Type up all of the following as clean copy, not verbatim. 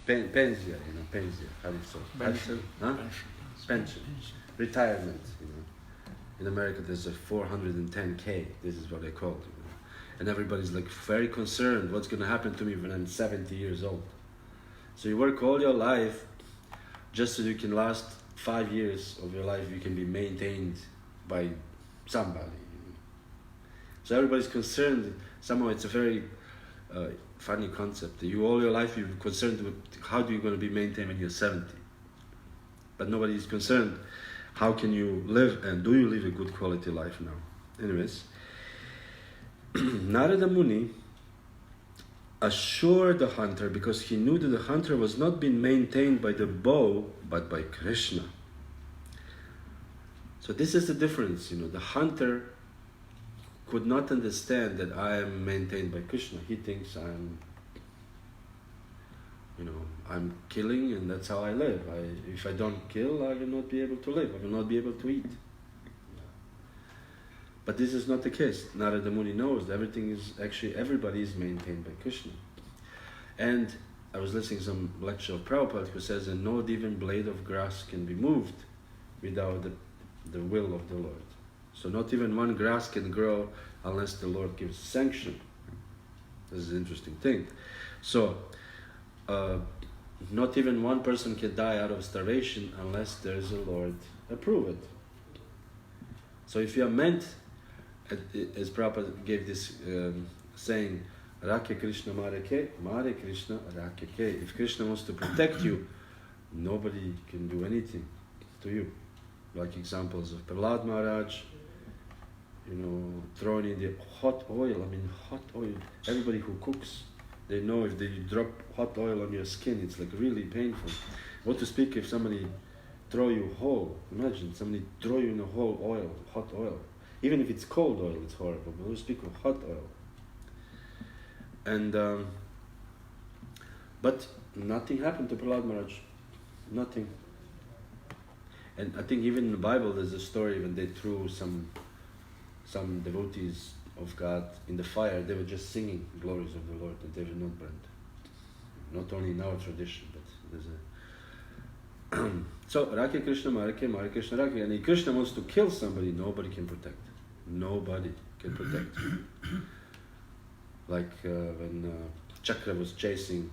Pensia, pensia, how do you say? Pension. Huh? Pension. Retirement, In America there's a 410K, this is what they call it. And everybody's like very concerned, what's going to happen to me when I'm 70 years old? So you work all your life just so you can last 5 years of your life, you can be maintained by somebody. So everybody's concerned, somehow it's a very funny concept. You all your life you're concerned with how are you going to be maintained when you're 70. But nobody is concerned how can you live and do you live a good quality life now. Anyways, Narada Muni assured the hunter because he knew that the hunter was not being maintained by the bow but by Krishna. So this is the difference, the hunter could not understand that I am maintained by Krishna. He thinks I'm killing and that's how I live. If I don't kill, I will not be able to live. I will not be able to eat. But this is not the case. Narada Muni knows that everybody is maintained by Krishna. And I was listening to some lecture of Prabhupada who says that no even blade of grass can be moved without the will of the Lord. So not even one grass can grow unless the Lord gives sanction. This is an interesting thing. So, not even one person can die out of starvation unless there is a Lord approve it. So if you are meant, as Prabhupada gave this saying, Rakya Krishna Mare Ke, Mare Krishna Rakya Ke. If Krishna wants to protect you, nobody can do anything to you. Like examples of Prahlad Maharaj, throwing in the hot oil. Hot oil. Everybody who cooks, they know if they drop hot oil on your skin, it's like really painful. What to speak if somebody throw you whole? Imagine somebody throw you in a whole oil, hot oil. Even if it's cold oil, it's horrible. But we speak of hot oil. And but nothing happened to Prahlad Maharaj. Nothing. And I think even in the Bible there's a story when they threw some devotees of God in the fire. They were just singing glories of the Lord and they were not burned. Not only in our tradition, but there's a so Rakya Krishna Marake, Mare Krishna Rakya. And if Krishna wants to kill somebody, nobody can protect. Nobody can protect. Like when Chakra was chasing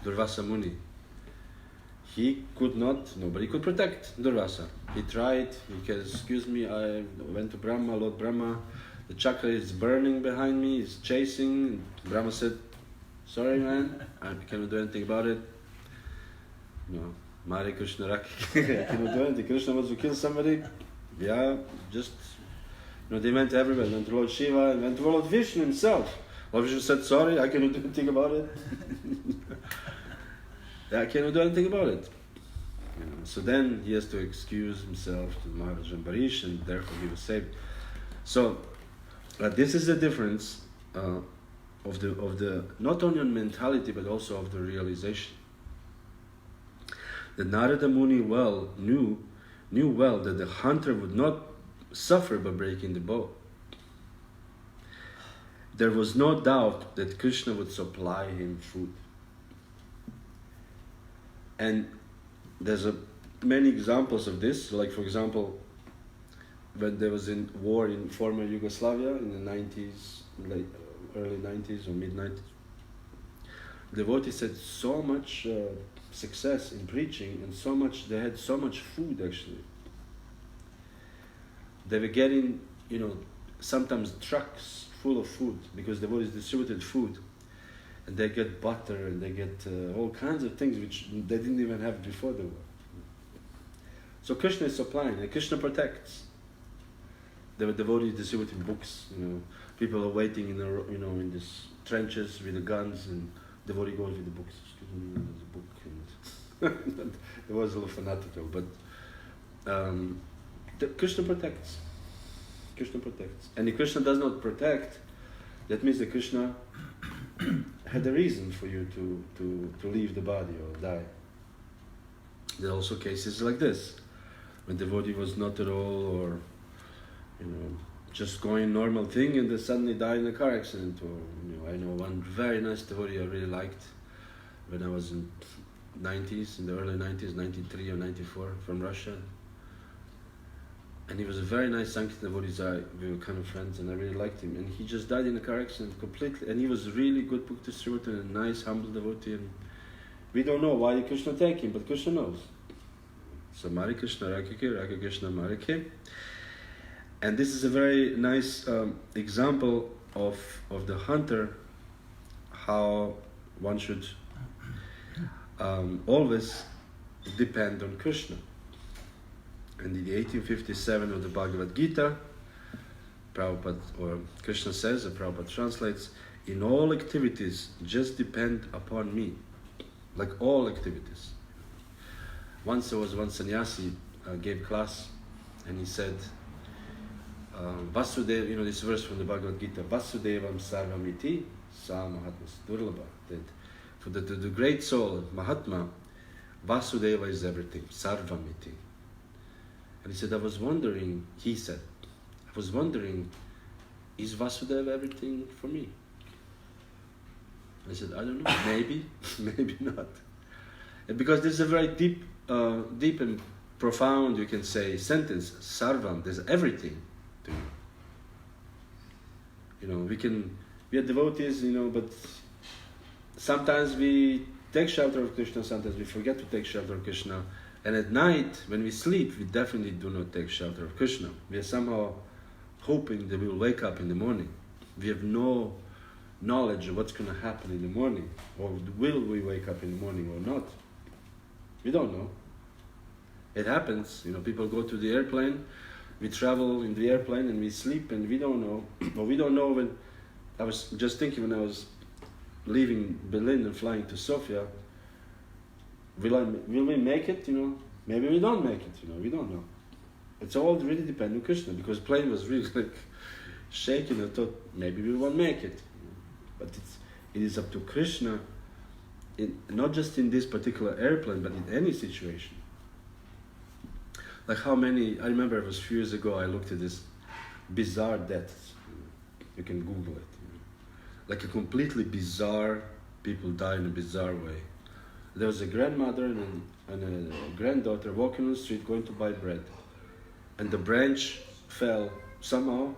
Durvasa Muni. Nobody could protect Durvasa. He tried, he said, excuse me, I went to Brahma, Lord Brahma, the chakra is burning behind me, it's chasing. Brahma said, sorry man, I cannot do anything about it. Mare Krishna Rakya, I cannot do anything. Krishna wants to kill somebody, just, they went everywhere, they went to Lord Shiva, and went to Lord Vishnu himself. Lord Vishnu said, sorry, I cannot do anything about it. I cannot do anything about it. So then he has to excuse himself to Maharaj Ambarish, and therefore he was saved. So this is the difference of the not only on mentality but also of the realization. The Narada Muni knew well that the hunter would not suffer by breaking the bow. There was no doubt that Krishna would supply him food. And there's many examples of this, like for example, when there was a war in former Yugoslavia in the 90s, early 90s or mid 90s, devotees had so much success in preaching and they had so much food actually. They were getting, sometimes trucks full of food because devotees distributed food. And they get butter and they get all kinds of things which they didn't even have before the war. So Krishna is supplying and Krishna protects. There were devotees distributing books. People are waiting in these trenches with the guns, and devotee goes with the books. Excuse me, there's a book. And it was a little fanatical, but Krishna protects. Krishna protects, and if Krishna does not protect, that means that Krishna had a reason for you to leave the body or die. There are also cases like this, when the devotee was not at all, or just going normal thing, and they suddenly died in a car accident. Or I know one very nice devotee I really liked when I was in the early 90s, 93 or 94, from Russia. And he was a very nice Sankirtan devotee. We were kind of friends, and I really liked him. And he just died in a car accident completely. And he was a really good book distributor and a nice, humble devotee. And we don't know why did Krishna take him, but Krishna knows. So Mari Krishna Rakike, Raka Krishna Marike. And this is a very nice example of the hunter, how one should always depend on Krishna. And in the 1857 of the Bhagavad Gita, Prabhupada, or Krishna says, or Prabhupada translates, in all activities, just depend upon me. Like all activities. Once there was one sannyasi gave class, and he said, Vasudeva, this verse from the Bhagavad Gita, Vasudevam sarvamiti sa mahatmas durlabha, that for the great soul, Mahatma, Vasudeva is everything, sarvamiti. And he said, I was wondering, is Vasudeva everything for me? And I said, I don't know, maybe, maybe not. And because this is a very deep and profound, you can say, sentence, sarvam, there's everything to you. We are devotees, but sometimes we take shelter of Krishna, sometimes we forget to take shelter of Krishna. And at night, when we sleep, we definitely do not take shelter of Krishna. We are somehow hoping that we will wake up in the morning. We have no knowledge of what's going to happen in the morning. Or will we wake up in the morning or not? We don't know. It happens. People go to the airplane, we travel in the airplane and we sleep and we don't know. Or we don't know when, I was just thinking when I was leaving Berlin and flying to Sofia, will we make it? Maybe we don't make it. We don't know. It's all really dependent on Krishna, because plane was really shaking. I thought maybe we won't make it. But it is up to Krishna, not just in this particular airplane, but in any situation. Like I remember it was a few years ago, I looked at this bizarre deaths. You can Google it. Like a completely bizarre, people die in a bizarre way. There was a grandmother and a granddaughter walking on the street going to buy bread. And the branch fell somehow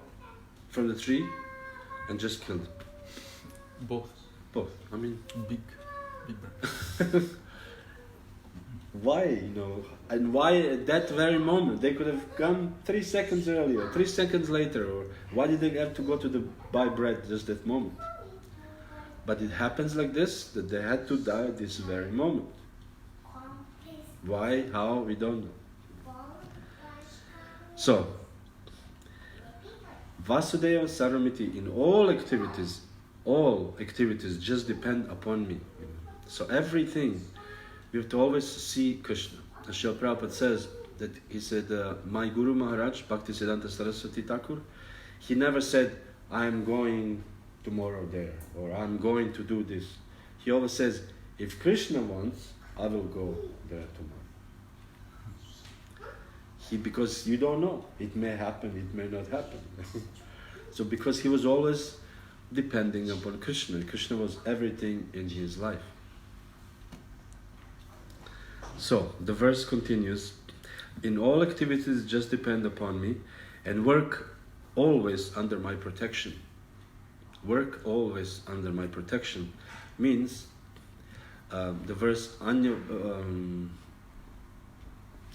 from the tree and just killed them. Both. Big branch. Why, and why at that very moment? They could have come 3 seconds earlier, 3 seconds later, or why did they have to go to buy bread just that moment? But it happens like this, that they had to die at this very moment. Why, how, we don't know. So, Vasudeva Sarvamiti, in all activities just depend upon me. So everything, we have to always see Krishna. As Srila Prabhupada says, that he said, my Guru Maharaj, Bhaktisiddhanta Saraswati Thakur, he never said, I am going tomorrow there, or I'm going to do this. He always says, if Krishna wants, I will go there tomorrow. Because you don't know, it may happen, it may not happen. So because he was always depending upon Krishna, Krishna was everything in his life. So the verse continues, in all activities just depend upon me and work always under my protection. Work always under my protection means the verse Anya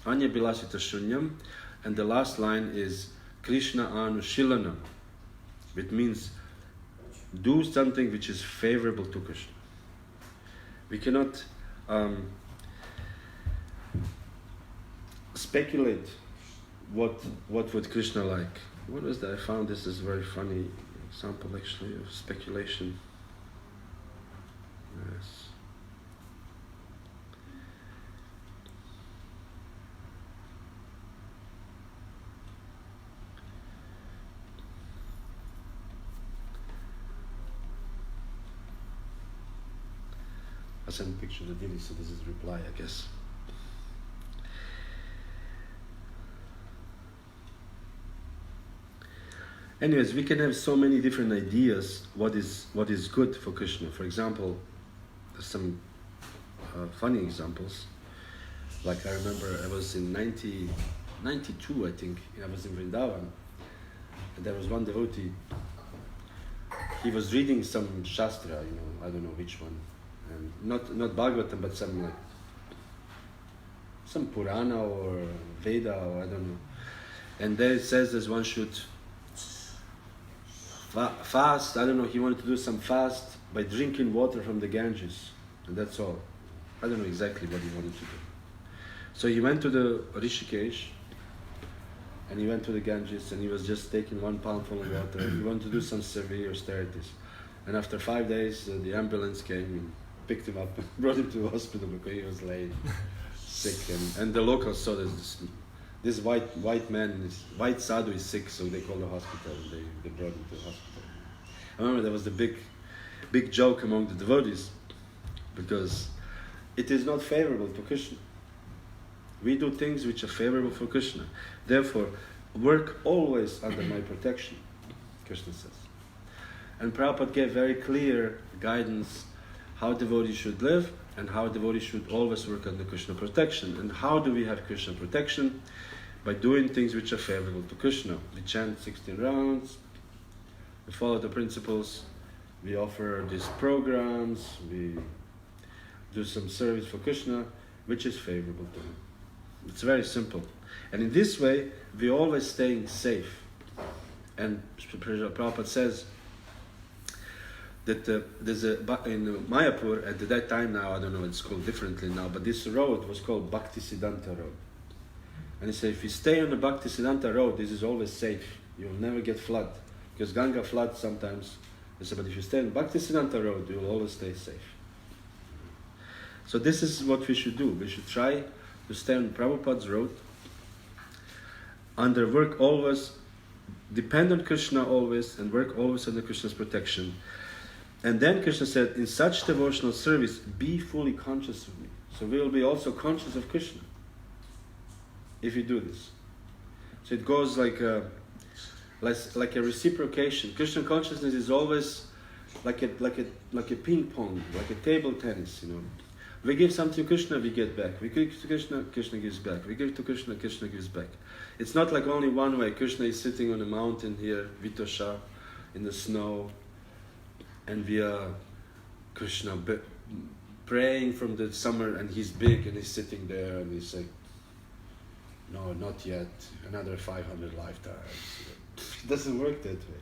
Bilasita Shunyam, and the last line is Krishna Anushilanam, which means do something which is favorable to Krishna. We cannot speculate what would Krishna like. What was that? I found this is a very funny example actually of speculation. Yes. I sent a picture to Dili, so this is reply, I guess. Anyways, we can have so many different ideas what is good for Krishna. For example, some funny examples. Like I remember I was in 92, I think, I was in Vrindavan, and there was one devotee. He was reading some Shastra, I don't know which one, and not Bhagavatam, but some Purana or Veda, or I don't know. And there it says that one should fast. I don't know. He wanted to do some fast by drinking water from the Ganges, and that's all. I don't know exactly what he wanted to do. So he went to the Rishikesh, and he went to the Ganges, and he was just taking 1 poundful of water. He wanted to do some severe austerities. And after 5 days, the ambulance came and picked him up and brought him to the hospital because he was late, sick. And the locals saw this white man, this white sadhu is sick, so they called the hospital and they brought him to the hospital. I remember there was the big joke among the devotees, because it is not favorable to Krishna. We do things which are favorable for Krishna. Therefore, work always under my protection, Krishna says. And Prabhupada gave very clear guidance how devotees should live and how devotees should always work under Krishna protection. And how do we have Krishna protection? By doing things which are favorable to Krishna. We chant 16 rounds, we follow the principles, we offer these programs, we do some service for Krishna, which is favorable to him. It's very simple. And in this way, we're always staying safe. And Prabhupada says that there's in Mayapur, at that time now, I don't know, it's called differently now, but this road was called Bhaktisiddhanta Road. And he said, if you stay on the Bhaktisiddhanta Road, this is always safe. You'll never get flood. Because Ganga floods sometimes. He said, but if you stay on Bhaktisiddhanta Road, you'll always stay safe. So this is what we should do. We should try to stay on Prabhupada's road, under work always, depend on Krishna always, and work always under Krishna's protection. And then Krishna said, in such devotional service, be fully conscious of me. So we will be also conscious of Krishna if you do this. So it goes like a reciprocation. Krishna consciousness is always like a ping pong, like a table tennis, We give something to Krishna, we get back. We give to Krishna, Krishna gives back. We give to Krishna, Krishna gives back. It's not like only one way. Krishna is sitting on a mountain here, Vitosha, in the snow, and we are Krishna praying from the summer, and he's big and he's sitting there and he's like, no, not yet, another 500 lifetimes. It doesn't work that way.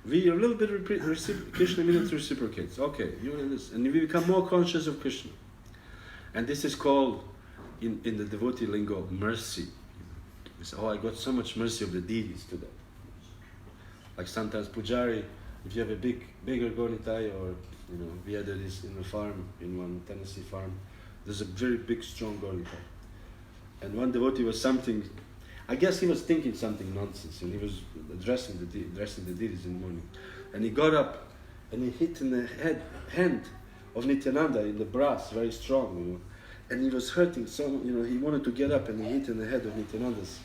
We a little bit Krishna immediately reciprocates. Okay, you want this, and we become more conscious of Krishna. And this is called, in the devotee lingo, mercy. We say, I got so much mercy of the deities today. Like sometimes Pujari, if you have a bigger Gonitai, or we had this in a farm, in one Tennessee farm, there's a very big, strong Gonitai. And one devotee was I guess he was thinking something nonsense, and he was addressing the deities in the morning. And he got up, and he hit in the hand of Nityananda in the brass, very strong, and he was hurting so, he wanted to get up, and he hit in the head of Nityananda's.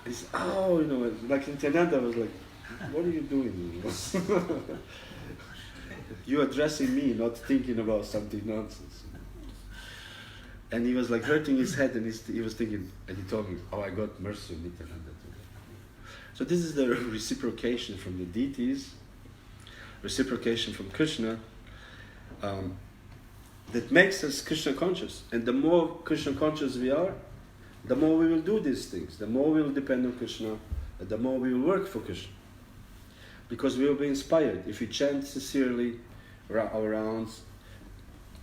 He said, like Nityananda was like, what are you doing? You're addressing me, not thinking about something nonsense. And he was like hurting his head, and he was thinking, and he told me, I got mercy on Nityananda today. So this is the reciprocation from the deities, reciprocation from Krishna, that makes us Krishna conscious. And the more Krishna conscious we are, the more we will do these things, the more we will depend on Krishna, and the more we will work for Krishna. Because we will be inspired. If we chant sincerely our rounds,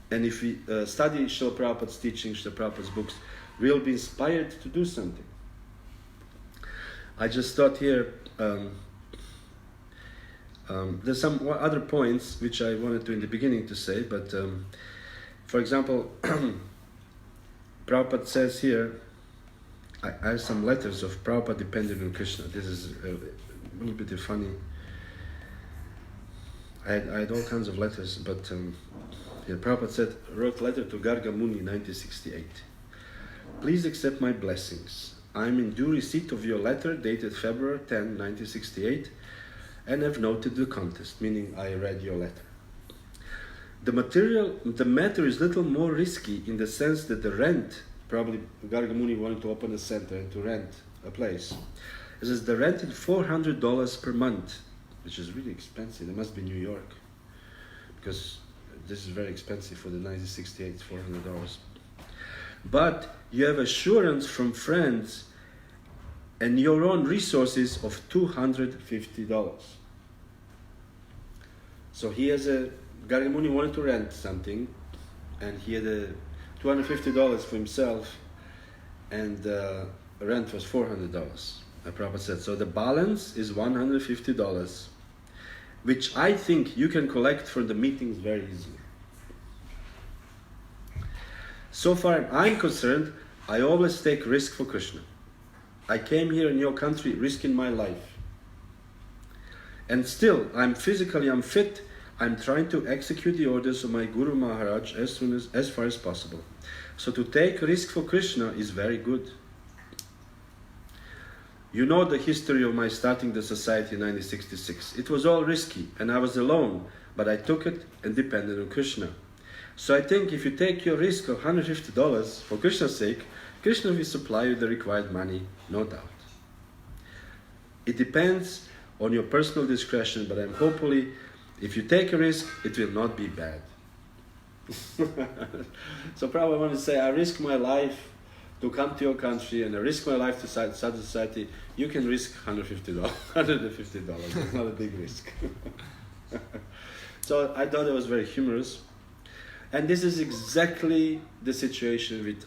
and if we study Srila Prabhupada's teachings, Srila Prabhupada's books, we will be inspired to do something. I just thought here, there's some other points which I wanted to in the beginning to say, but for example, Prabhupada says here, I have some letters of Prabhupada depending on Krishna. This is a little bit funny. I had all kinds of letters, but Prabhupada wrote a letter to Garga Muni, 1968. Please accept my blessings. I am in due receipt of your letter dated February 10, 1968, and have noted the contest, meaning I read your letter. The matter is little more risky in the sense that the rent, probably Gargamuni wanted to open a center and to rent a place. It says the rent is $400 per month, which is really expensive. It must be New York, because this is very expensive for the 1968, it's $400. But you have assurance from friends and your own resources of $250. So he has Gargamuni wanted to rent something, and he had $250 for himself, and rent was $400. Prabhupada said, so the balance is $150, which I think you can collect from the meetings very easily. So far I'm concerned, I always take risk for Krishna. I came here in your country risking my life. And still, I'm physically unfit. I'm trying to execute the orders of my Guru Maharaj as far as possible. So to take risk for Krishna is very good. You know the history of my starting the society in 1966. It was all risky and I was alone, but I took it and depended on Krishna. So I think if you take your risk of $150 for Krishna's sake, Krishna will supply you the required money, no doubt. It depends on your personal discretion, but I'm hopefully, if you take a risk, it will not be bad. So probably I want to say, I risk my life to come to your country and I risk my life to start a society. You can risk $150. It's not a big risk. So I thought it was very humorous. And this is exactly the situation with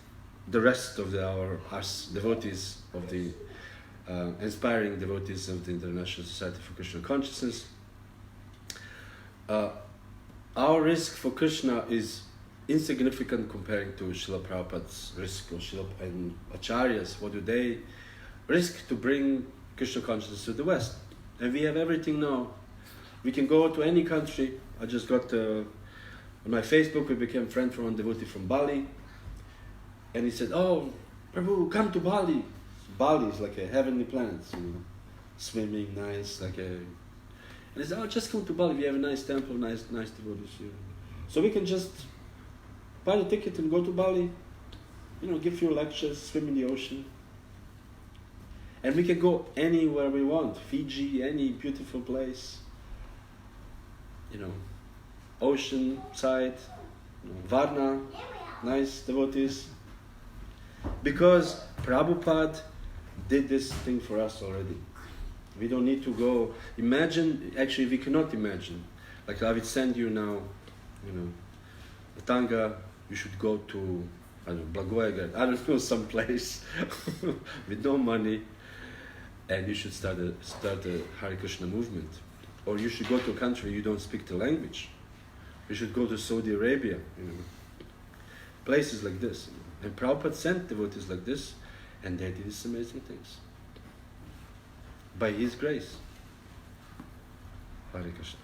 the rest of us devotees of the inspiring devotees of the International Society for Krishna Consciousness. Our risk for Krishna is insignificant comparing to Srila Prabhupada's risk, or Srila and Acharyas. What do they risk to bring Krishna consciousness to the West? And we have everything now. We can go to any country. I just got on my Facebook, we became friends from one devotee from Bali. And he said, oh, Prabhu, come to Bali. Bali is like a heavenly planet, swimming, nice, like a... And he said, oh, just come to Bali, we have a nice temple, nice devotees here. So we can just buy the ticket and go to Bali, give few lectures, swim in the ocean. And we can go anywhere we want, Fiji, any beautiful place, ocean side, Varna, nice devotees. Because Prabhupada did this thing for us already. We don't need to go. Imagine, actually we cannot imagine. Like I would send you now, Tanga, you should go to, Blagoya, some place with no money, and you should start a Hare Krishna movement. Or you should go to a country you don't speak the language. You should go to Saudi Arabia, places like this. And Prabhupada sent devotees like this, and they did these amazing things. By his grace. Hare Krishna.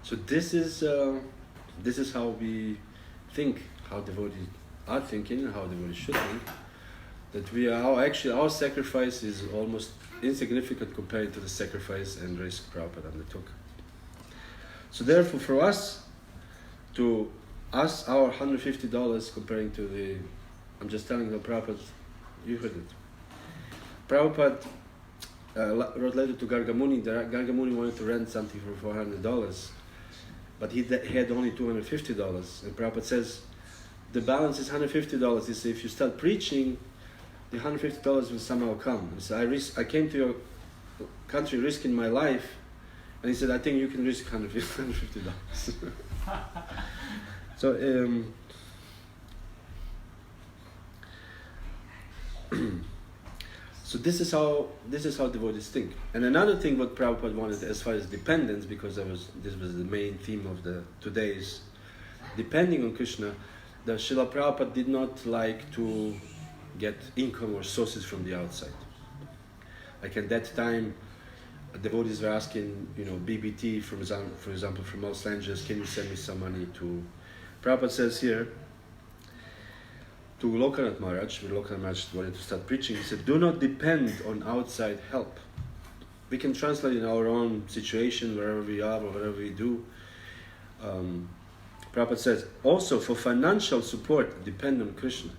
So this is how we think, how devotees are thinking, and how devotees should think. That our sacrifice is almost insignificant compared to the sacrifice and risk Prabhupada undertook. So therefore, for us, our $150 comparing to I'm just telling you, Prabhupada, you heard it. Prabhupada wrote a letter to Gargamuni. Gargamuni wanted to rent something for $400, but he had only $250. And Prabhupada says, the balance is $150. He says, if you start preaching, the $150 will somehow come. He said, I came to your country risking my life, and he said, I think you can risk $150. So this is how devotees think. And another thing what Prabhupada wanted as far as dependence, because this was the main theme of today's depending on Krishna, that Srila Prabhupada did not like to get income or sources from the outside. Like at that time, devotees were asking, BBT, for example, from Los Angeles, can you send me some money to... Prabhupada says here, to Lokanath Maharaj, when Lokanath Maharaj wanted to start preaching, he said, do not depend on outside help. we can translate in our own situation, wherever we are or whatever we do. Prabhupada says, also for financial support, depend on Krishna.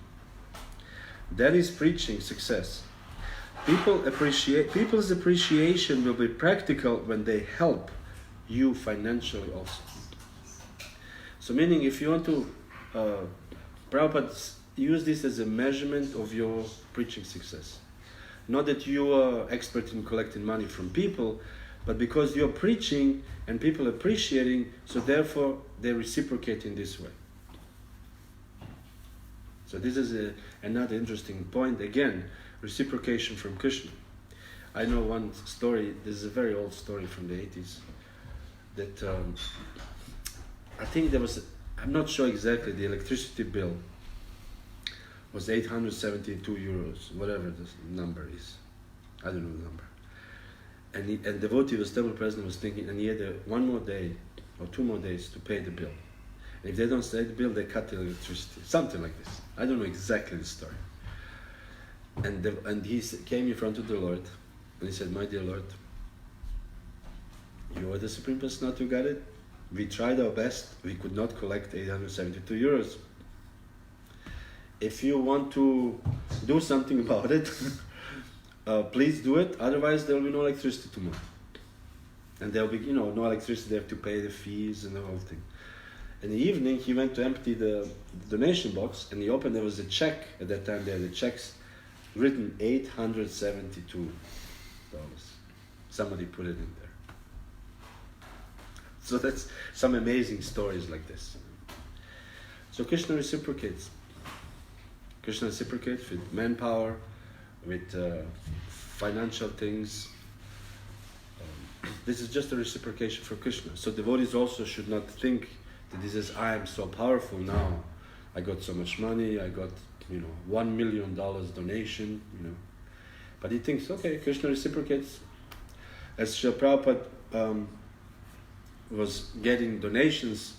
That is preaching success. People's appreciation will be practical when they help you financially also. So meaning, if you want to, Prabhupada use this as a measurement of your preaching success. Not that you are expert in collecting money from people, but because you're preaching and people appreciating, so therefore they reciprocate in this way. So this is another interesting point. Again, reciprocation from Krishna. I know one story, this is a very old story from the 80s, that I think there was, I'm not sure exactly, the electricity bill was 872 euros, whatever the number is. I don't know the number. And devotee was Temple President was thinking, and he had one more day or 2 more days to pay the bill. And if they don't pay the bill, they cut the electricity. Something like this. I don't know exactly the story. And he came in front of the Lord, and he said, my dear Lord, you are the Supreme Personality who got it. We tried our best. We could not collect 872 euros. If you want to do something about it, please do it. Otherwise, there will be no electricity tomorrow. And there will be, no electricity. They have to pay the fees and the whole thing. In the evening, he went to empty the donation box, and he opened. There was a check at that time. There, the checks written $872. Somebody put it in there. So that's some amazing stories like this. So Krishna reciprocates. Krishna reciprocates with manpower, with financial things. This is just a reciprocation for Krishna. So devotees also should not think that this is, I am so powerful now. I got so much money, I got, $1 million donation, But he thinks, okay, Krishna reciprocates. As Srila Prabhupada was getting donations,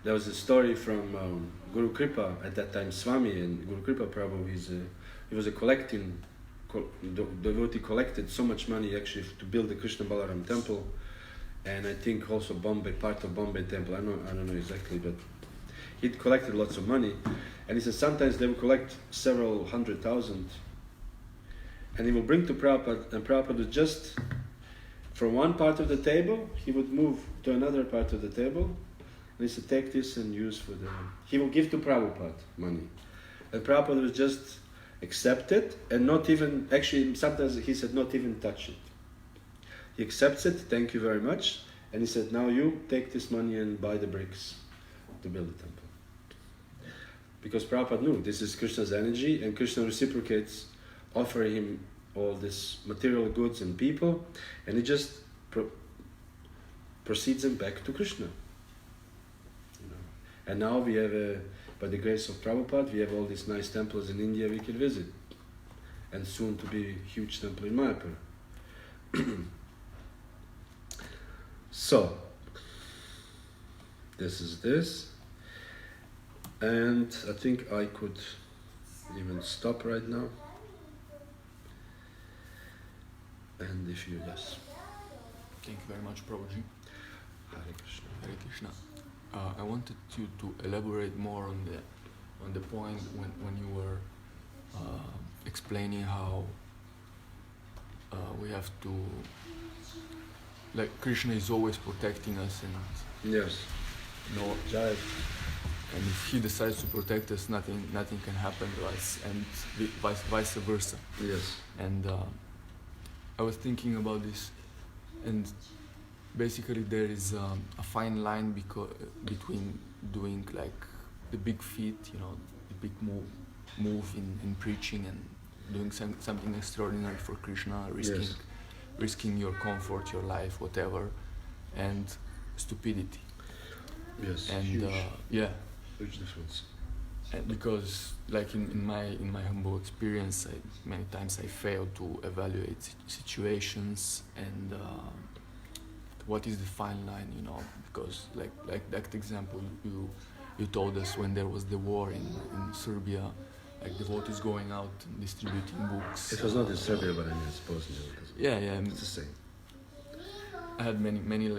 there was a story from Guru Kripa, at that time Swami, and Guru Kripa Prabhu, he was a devotee collected so much money actually to build the Krishna Balaram temple, and I think also part of Bombay temple, I don't know exactly, but he'd collected lots of money, and he said sometimes they would collect several 100,000, and he would bring to Prabhupada, and Prabhupada would just, from one part of the table, he would move to another part of the table, and he said, take this and use for the... He will give to Prabhupada money. And Prabhupada would just accept it, and not even, actually sometimes he said not even touch it. He accepts it, thank you very much, and he said, now you take this money and buy the bricks to build the temple. Because Prabhupada knew this is Krishna's energy, and Krishna reciprocates, offering him all this material goods and people, and he just proceeds them back to Krishna. And now we have, by the grace of Prabhupada, we have all these nice temples in India we can visit, and soon to be a huge temple in Mayapur. So, this is this, and I think I could even stop right now. And if you, yes. Thank you very much, Prabhuji. Hare Krishna. Hare Krishna. I wanted you to elaborate more on the point when you were explaining how we have to, like Krishna is always protecting us, and Yes. Jaya. and if he decides to protect us, nothing can happen to us, and vice versa. Yes. And I was thinking about this, and basically there is a fine line between doing like the big feat, the big move in preaching, and doing something extraordinary for Krishna, risking your comfort, your life, whatever, and stupidity. Yes. And huge difference. And because, like in my humble experience, many times I fail to evaluate situations and what is the fine line, because like that example you told us when there was the war in Serbia, like devotees going out and distributing books. It was not in Serbia, but I suppose. Yeah. It's the same. I had many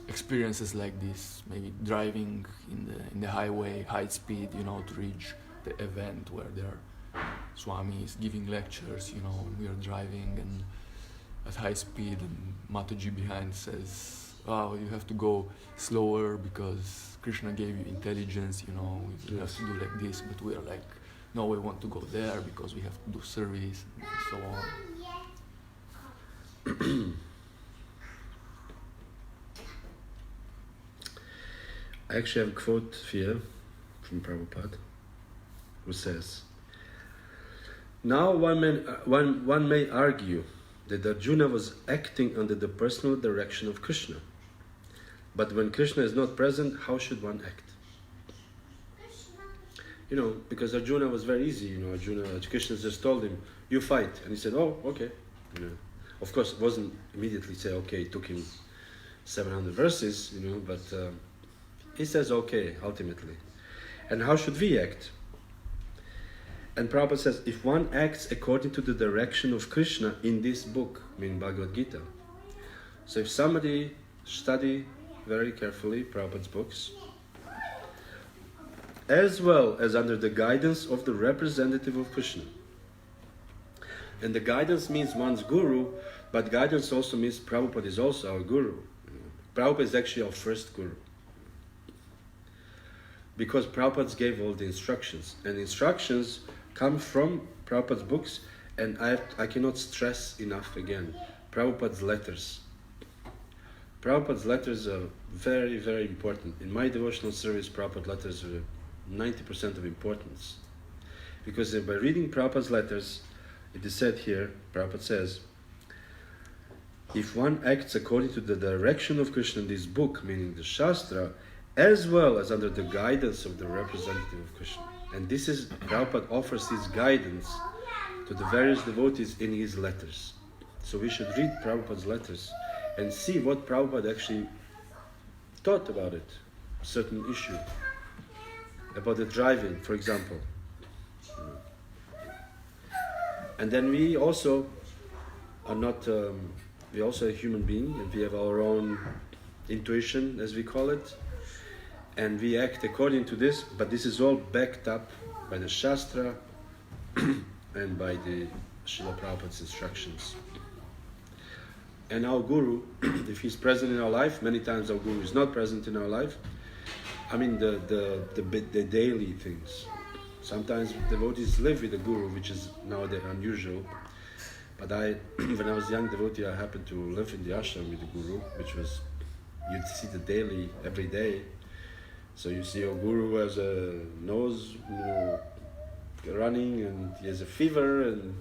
experiences like this. Maybe driving in the highway, high speed, to reach the event where there are swamis giving lectures. And we are driving and at high speed, and Mataji behind says, "Wow, you have to go slower because Krishna gave you intelligence. You have to do like this." But we are like, "No, we want to go there because we have to do service," and so on. I actually have a quote here from Prabhupada who says, "Now one may argue that Arjuna was acting under the personal direction of Krishna. But when Krishna is not present, how should one act?" Because Arjuna was very easy, Krishna just told him, "You fight." And he said, "Oh, okay." Of course, it wasn't immediately say, okay, it took him 700 verses, but he says, okay, ultimately. And how should we act? And Prabhupada says, if one acts according to the direction of Krishna in this book, meaning Bhagavad Gita. So if somebody study very carefully Prabhupada's books, as well as under the guidance of the representative of Krishna. And the guidance means one's guru, but guidance also means Prabhupada is also our guru. Prabhupada is actually our first guru. Because Prabhupada gave all the instructions. And instructions come from Prabhupada's books, and I cannot stress enough again, Prabhupada's letters. Prabhupada's letters are very, very important. In my devotional service, Prabhupada letters are 90% of importance. Because by reading Prabhupada's letters, it is said here, Prabhupada says, if one acts according to the direction of Krishna in this book, meaning the Shastra, as well as under the guidance of the representative of Krishna. And this is, Prabhupada offers his guidance to the various devotees in his letters. So we should read Prabhupada's letters and see what Prabhupada actually thought about it, a certain issue. About the driving, for example. And then we also are not, we also a human being, and we have our own intuition, as we call it, and we act according to this, but this is all backed up by the Shastra and by the Srila Prabhupada's instructions. And our Guru, if he's present in our life, many times our Guru is not present in our life, I mean the daily things. Sometimes devotees live with the Guru, which is nowadays unusual. But when I was a young devotee, I happened to live in the ashram with the Guru, which was, you'd see the daily, every day. So you see your Guru has a nose, running, and he has a fever, and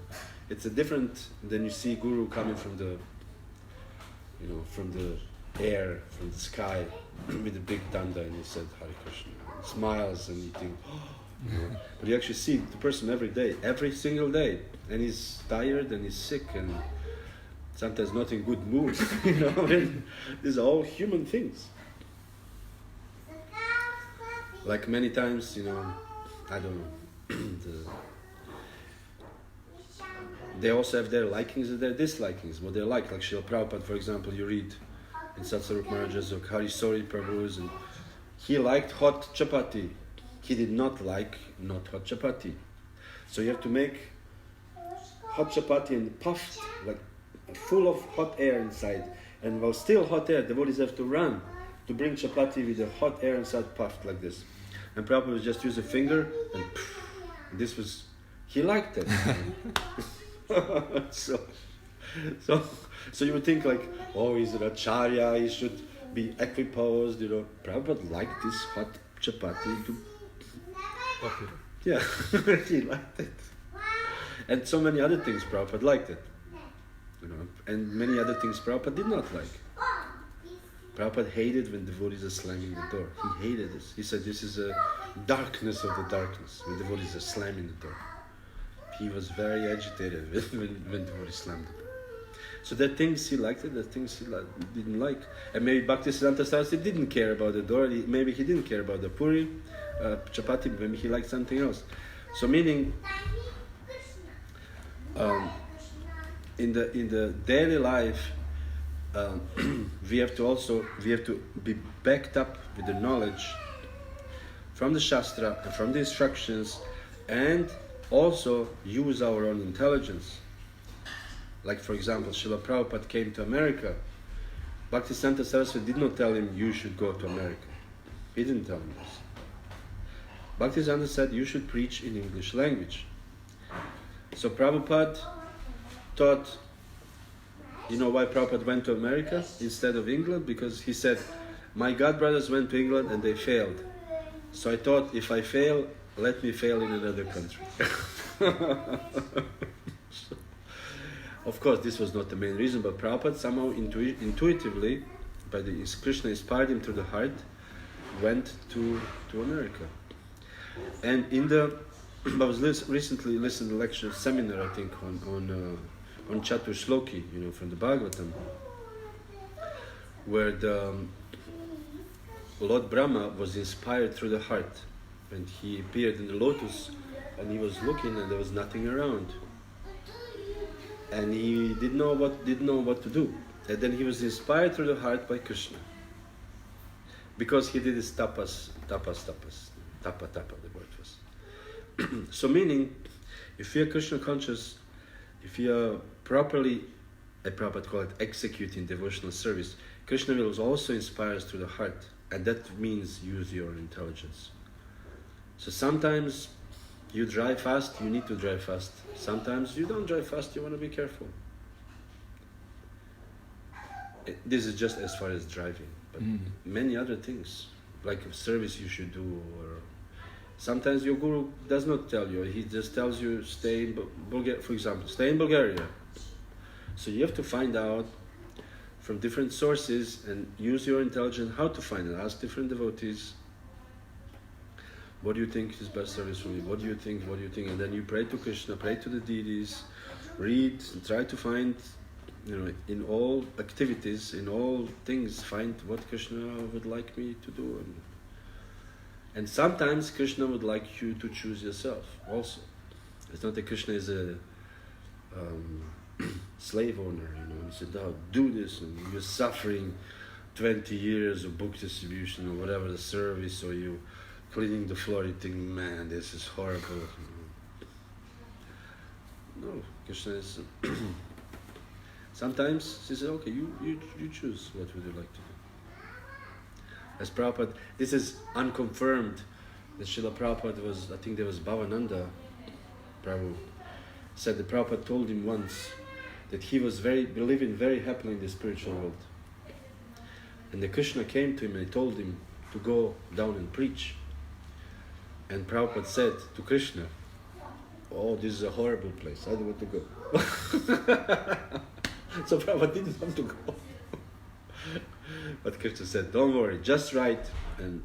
it's a different than you see Guru coming from the, from the air, from the sky, with a big danda, and he said Hare Krishna, and smiles, and you think, but you actually see the person every day, every single day, and he's tired and he's sick and sometimes not in good mood, and these are all human things. Like many times, I don't know, they also have their likings and their dislikings, what they like Srila Prabhupada, for example, you read in Satsarup Maharaj's or Harisori Prabhu's, and he liked hot chapati. He did not like not hot chapati. So you have to make hot chapati and puffed, like full of hot air inside. And while still hot air, devotees have to run to bring chapati with the hot air inside puffed like this. And Prabhupada would just use a finger and this was, he liked it. so you would think like, oh, he's an acharya, he should be equiposed, Prabhupada liked this hot chapati to popular. Yeah, he liked it. And so many other things Prabhupada liked it. And many other things Prabhupada did not like. Prabhupada hated when devotees are slamming the door. He hated this. He said this is a darkness of the darkness, when devotees are slamming the door. He was very agitated when devotees slammed the door. So there are things he liked it, there are things he didn't like. And maybe Bhaktisiddhanta Saraswati didn't care about the door, maybe he didn't care about the puri, chapati, maybe he liked something else. So meaning, in the daily life, we have to be backed up with the knowledge from the Shastra and from the instructions, and also use our own intelligence. Like for example, Srila Prabhupada came to America. Bhaktisiddhanta Saraswati did not tell him, you should go to America. He didn't tell him this. Bhaktisiddhanta said, you should preach in English language. So Prabhupada thought, you know why Prabhupada went to America instead of England? Because he said, my godbrothers went to England and they failed. So I thought, if I fail, let me fail in another country. Of course, this was not the main reason, but Prabhupada somehow intuitively, Krishna inspired him through the heart, went to America. And I was recently listening to a lecture, seminar, I think, on Chatur Shloki, from the Bhagavatam, where the Lord Brahma was inspired through the heart. And he appeared in the lotus, and he was looking, and there was nothing around. And he didn't know what to do. And then he was inspired through the heart by Krishna. Because he did his tapas, tapa, the word was. So meaning, if we are Krishna conscious, if we are properly, Prabhupada call it executing devotional service, Krishna will also inspire us through the heart. And that means use your intelligence. So sometimes you drive fast, you need to drive fast. Sometimes you don't drive fast, you want to be careful. This is just as far as driving, but many other things, like service you should do, or sometimes your guru does not tell you, he just tells you stay in Bulgaria, for example, stay in Bulgaria. So you have to find out from different sources and use your intelligence how to find it. Ask different devotees, what do you think is best service for me? What do you think? And then you pray to Krishna, pray to the deities, read, and try to find, in all activities, in all things, find what Krishna would like me to do. And sometimes Krishna would like you to choose yourself also. It's not that Krishna is a slave owner, He said, no, do this, and you're suffering 20 years of book distribution or whatever, the service, or you cleaning the floor, you think, man, this is horrible. No, Krishna is... Sometimes he says, okay, you choose, what would you like to do? As Prabhupada, this is unconfirmed, that Srila Prabhupada was, I think there was Bhavananda Prabhu, said that Prabhupada told him once that he was living very happily in the spiritual world. And the Krishna came to him and told him to go down and preach. And Prabhupada said to Krishna, oh, this is a horrible place, I don't want to go. So Prabhupada didn't want to go. But Krishna said, don't worry, just write, and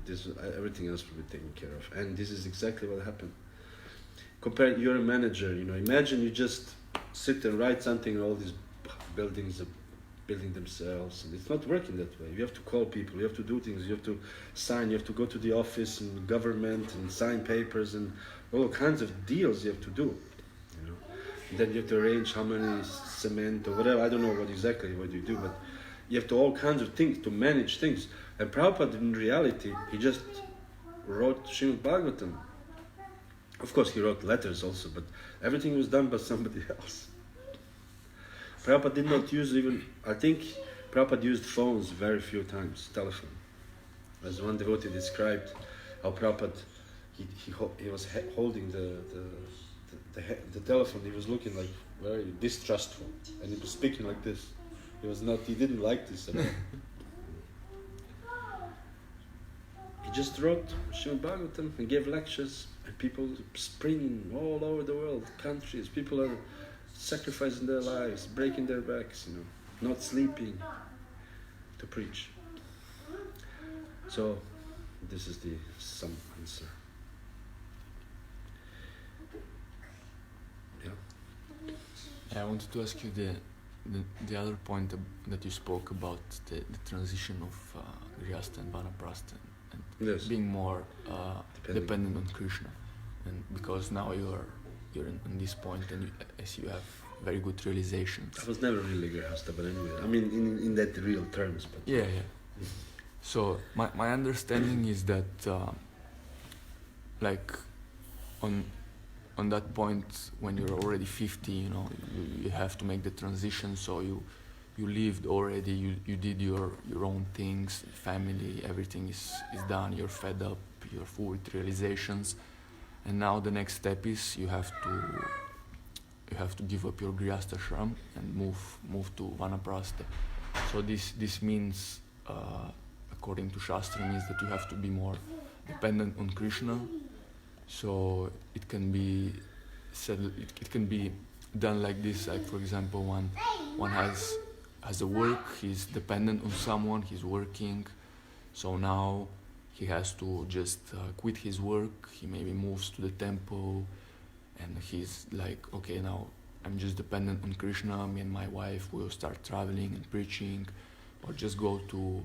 everything else will be taken care of. And this is exactly what happened. Compare, you're a manager, imagine you just sit and write something and all these buildings are building themselves, and it's not working that way. You have to call people, you have to do things, you have to sign, you have to go to the office and government and sign papers and all kinds of deals you have to do. And then you have to arrange how many cement or whatever, I don't know exactly what you do, but you have to all kinds of things to manage things. And Prabhupada, in reality, he just wrote Srimad Bhagavatam. Of course, he wrote letters also, but everything was done by somebody else. Prabhupada did not use I think Prabhupada used phones very few times, telephone. As one devotee described how Prabhupada, he was holding the telephone, he was looking like very distrustful, and he was speaking like this. He didn't like this at all. He just wrote Srimad Bhagavatam and gave lectures, and people springing all over the world, countries, people are sacrificing their lives, breaking their backs, not sleeping to preach. So, this is some answer. I wanted to ask you the other point that you spoke about, the transition of Grihastha and Vanaprastha, and Yes. being more dependent on Krishna, and because now you're in this point, and as you have very good realizations. I was never really grihasta, but anyway, I mean in that real terms. But Yeah. So my understanding is that like on that point when you're already 50, you have to make the transition. So you lived already, you did your own things, family, everything is done. You're fed up, you're full with realizations, and now the next step is you have to give up your grihastashram and move to vanaprastha. So this means, according to Shastra, means that you have to be more dependent on Krishna. So it can be said, it can be done like this. Like, for example, one has a work, he's dependent on someone, he's working, so now he has to just quit his work. He maybe moves to the temple, and he's like, okay, now I'm just dependent on Krishna. Me and my wife will start traveling and preaching, or just go to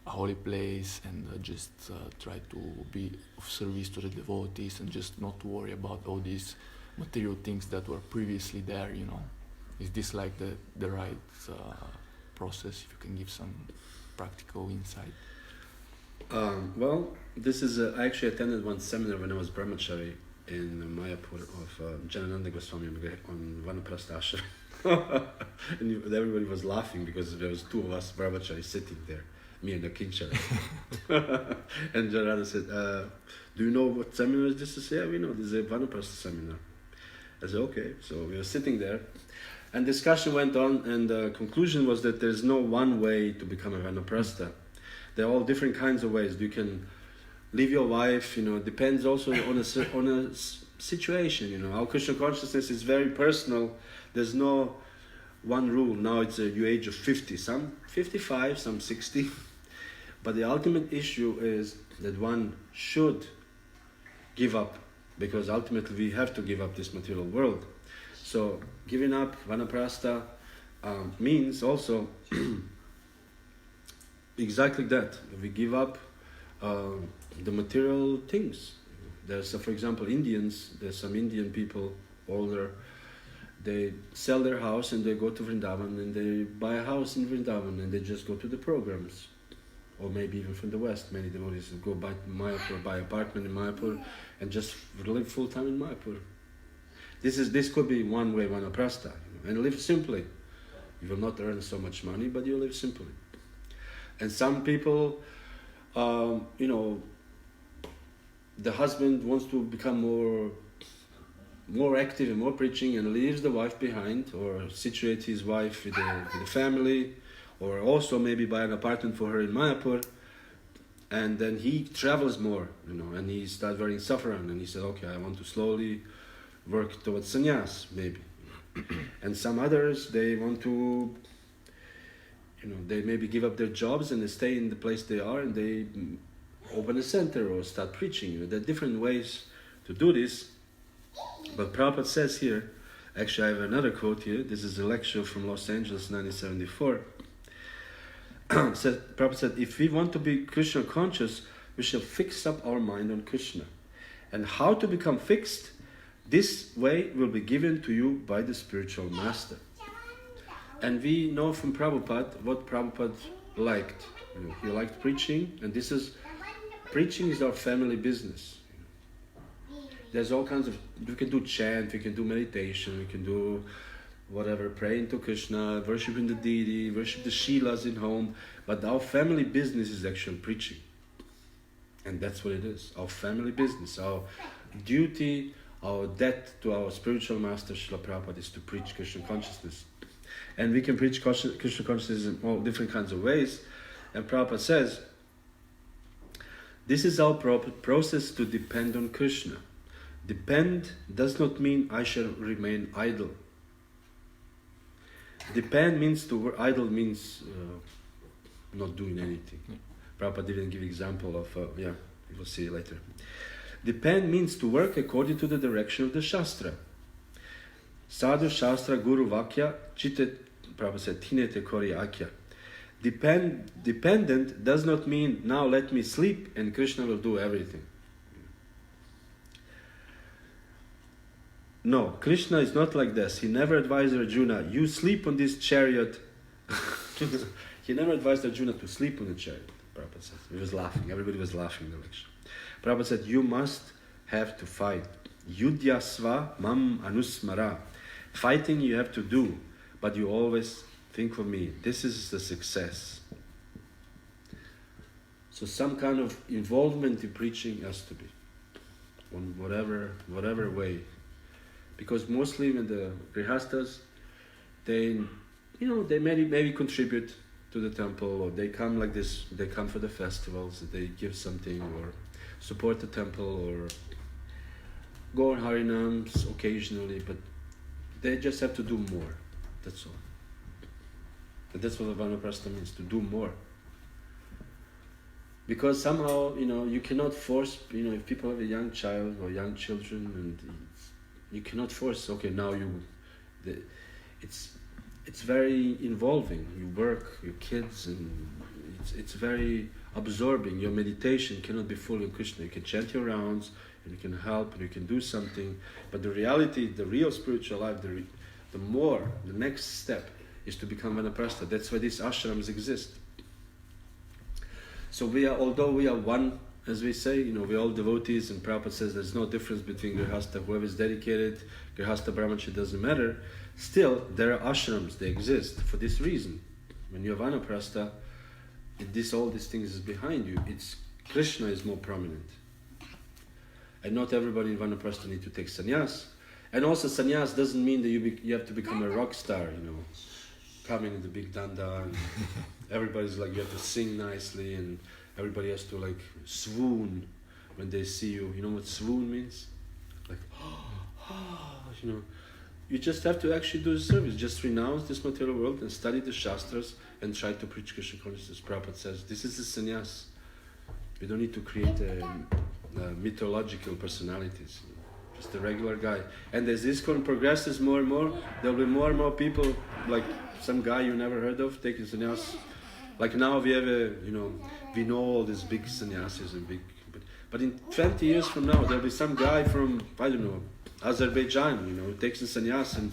a holy place and just try to be of service to the devotees, and just not to worry about all these material things that were previously there. Is this like the right process? If you can give some practical insight. Well, this is I actually attended one seminar when I was brahmachari in Mayapur of Janananda Goswami on Vanaprastha ashram. And everybody was laughing because there was two of us brahmacharis sitting there, me and the kinchara. And Janananda said, do you know what seminar this is? Yeah, we know, this is a Vanaprastha seminar. I said, okay. So we were sitting there, and discussion went on, and the conclusion was that there's no one way to become a Vanaprastha. There are all different kinds of ways. You can leave your wife, depends also on a situation, Our Krishna consciousness is very personal. There's no one rule. Now it's a new age of 50, some 55, some 60. But the ultimate issue is that one should give up, because ultimately we have to give up this material world. So giving up vanaprastha means also exactly that. We give up the material things. There's, for example, there's some Indian people, older, they sell their house and they go to Vrindavan and they buy a house in Vrindavan and they just go to the programs. Or maybe even from the West, many devotees go by Mayapur, buy apartment in Mayapur and just live full time in Mayapur. This could be one way, vanaprastha, and live simply. You will not earn so much money, but you live simply. And some people, the husband wants to become more active and more preaching and leaves the wife behind, or situate his wife with the family, or also maybe buy an apartment for her in Mayapur, and then he travels more, and he starts wearing saffron, and he said, okay, I want to slowly work towards sannyas, maybe. And some others, they want to, they maybe give up their jobs and they stay in the place they are and they open a center or start preaching. There are different ways to do this. But Prabhupada says here, actually I have another quote here, this is a lecture from Los Angeles, 1974. Prabhupada said, if we want to be Krishna conscious, we shall fix up our mind on Krishna. And how to become fixed? This way will be given to you by the spiritual master. And we know from Prabhupada what Prabhupada liked. He liked preaching, and preaching is our family business. There's all kinds of, we can do chant, we can do meditation, we can do whatever, praying to Krishna, worshiping the deity, worship the Shilas in home, but our family business is actually preaching. And that's what it is, our family business, our duty, our debt to our spiritual master Srila Prabhupada is to preach Krishna consciousness. And we can preach Krishna consciousness in all different kinds of ways. And Prabhupada says, this is our process to depend on Krishna. Depend does not mean I shall remain idle. Depend means idle means not doing anything. Prabhupada didn't give example of, we'll see later. Depend means to work according to the direction of the Shastra. Sadhu Shastra Guru Vakya Chitte, Prabhupada said, Tinete Kori Akya. Dependent does not mean now let me sleep and Krishna will do everything. No, Krishna is not like this. He never advised Arjuna, you sleep on this chariot. He never advised Arjuna to sleep on the chariot, Prabhupada says. He was laughing, everybody was laughing in the lecture. Prabhupada said, you must have to fight. Yudhyasva mam anusmara. Fighting you have to do, but you always think of me. This is the success. So some kind of involvement in preaching has to be, on whatever way. Because mostly when the grihastas, they maybe contribute to the temple, or they come like this, they come for the festivals, they give something, or support the temple, or go on harinams occasionally, but they just have to do more, that's all. And that's what vanaprastha means, to do more. Because somehow, you cannot force, if people have a young child or young children, and you cannot force, okay, now it's very involving. You work, your kids, and it's very absorbing. Your meditation cannot be full in Krishna. You can chant your rounds, and you can help, and you can do something. But the reality, the real spiritual life, the next step is to become vanaprastha. That's why these ashrams exist. So although we are one, as we say, we're all devotees, and Prabhupada says there's no difference between grihastha, whoever is dedicated, grihastha, brahmacharya, doesn't matter. Still, there are ashrams, they exist for this reason. When you're vanaprastha, all these things is behind you. Krishna is more prominent. And not everybody in vanaprastha need to take sannyas. And also sannyas doesn't mean that you have to become a rock star, coming in the big danda, and everybody's like, you have to sing nicely, and everybody has to swoon when they see you. You know what swoon means? You just have to actually do the service. Just renounce this material world and study the shastras and try to preach Krishna consciousness. Prabhupada says, this is the sannyas. You don't need to create mythological personalities. Just a regular guy. And as ISKCON progresses more and more, there'll be more and more people, like some guy you never heard of, taking sannyas. Like now we have we know all these big sannyasis and but in 20 years from now, there'll be some guy from, I don't know, Azerbaijan, who takes a sannyas, and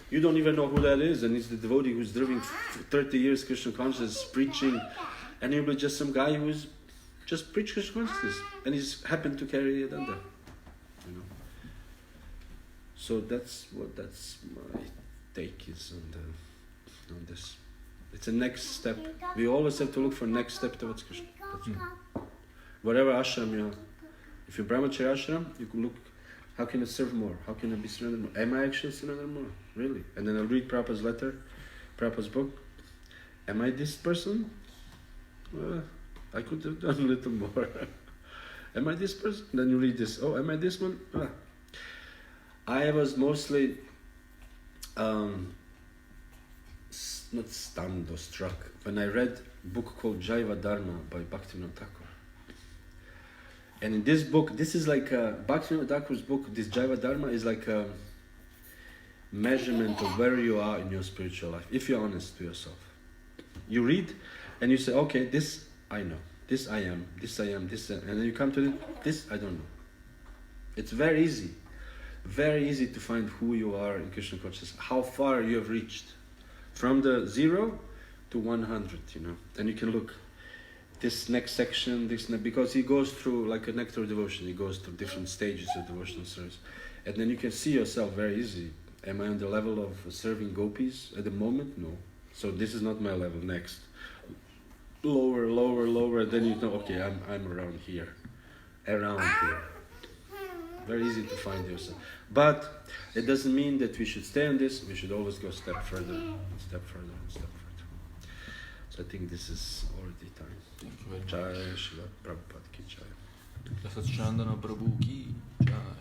you don't even know who that is, and he's the devotee who's living 30 years Krishna consciousness, preaching, and he'll be just some guy who's just preach Krishna consciousness, and he's happened to carry a danda, So that's my take is on this. It's a next step. We always have to look for next step towards Krishna. That's all. Whatever ashram you are. If you're brahmacharya ashram, you can look, how can I serve more? How can I be surrendered more? Am I actually surrendered more? Really? And then I'll read Prabhupada's letter, Prabhupada's book. Am I this person? Well, I could have done a little more. Am I this person? Then you read this. Oh, am I this one? I was mostly not stunned or struck when I read a book called Jaiva Dharma by Bhaktivinoda Thakur. And in this book, this is like Bhaktivinoda Thakur's book, this Jaiva Dharma is like a measurement of where you are in your spiritual life, if you're honest to yourself. You read and you say, okay, this I know, this I am, this I am, this I am. And then you come to this I don't know. It's very easy to find who you are in Krishna consciousness, how far you have reached. From the 0 to 100, and you can look this next section, because he goes through like a nectar devotion, he goes through different stages of devotional service, and then you can see yourself very easily. Am I on the level of serving gopis at the moment? No. So this is not my level. Next, lower, then you know, okay, I'm around here. Very easy to find yourself. But it doesn't mean that we should stay on this. We should always go a step further, and step further, and step further. So I think this is already time. Thank you very much. Jaya Srila Prabhupada ki Jaya. Jaya Sachinandana Prabhu ki Jaya.